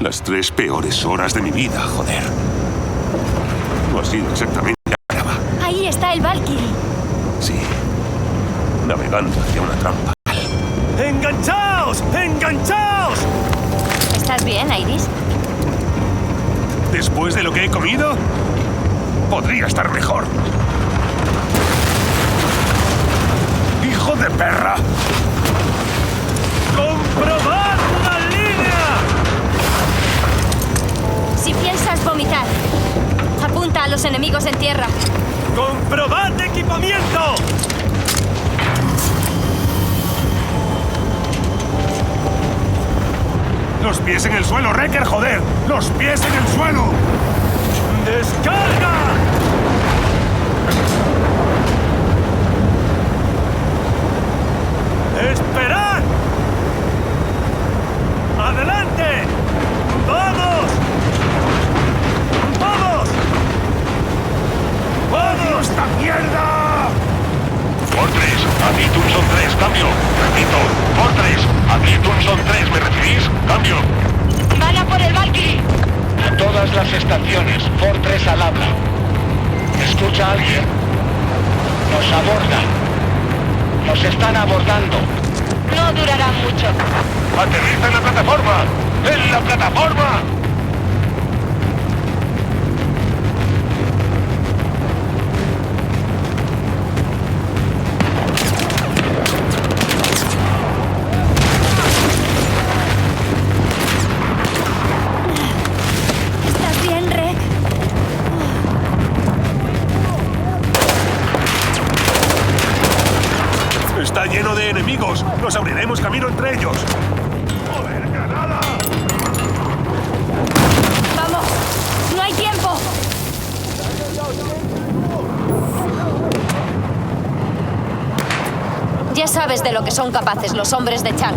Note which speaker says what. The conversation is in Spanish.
Speaker 1: Las 3 peores horas de mi vida, joder. No ha sido exactamente brava.
Speaker 2: Ahí está el Valkyrie.
Speaker 1: Sí. Navegando hacia una trampa.
Speaker 3: ¡Enganchaos! ¡Enganchaos!
Speaker 2: ¿Estás bien, Iris?
Speaker 1: Después de lo que he comido, podría estar mejor. ¡Hijo de perra!
Speaker 3: ¡Comprobad la línea!
Speaker 2: Si piensas vomitar, apunta a los enemigos en tierra.
Speaker 3: ¡Comprobad equipamiento!
Speaker 1: ¡Los pies en el suelo, Wrecker, joder! ¡Los pies en el suelo!
Speaker 3: ¡Descarga! ¡Esperad! ¡Adelante! ¡Vamos! ¡Vamos! ¡Vamos!
Speaker 1: ¡Esta mierda!
Speaker 4: Fortress, aquí Tunson 3, cambio. Repito, Fortress, aquí Tunson 3, ¿me recibís? Cambio.
Speaker 2: ¡Van a por el Valkyrie!
Speaker 4: A todas las estaciones, Fortress al habla. ¿Escucha a alguien? Nos abordan. Nos están abordando.
Speaker 2: No durará mucho.
Speaker 4: ¡Aterriza en la plataforma! ¡En la plataforma!
Speaker 2: ¿Estás bien, Rek?
Speaker 1: Está lleno de enemigos. Nos abriremos camino entre ellos. ¡Joder, granada!
Speaker 2: ¡Vamos! ¡No hay tiempo! Ya sabes de lo que son capaces los hombres de Chang.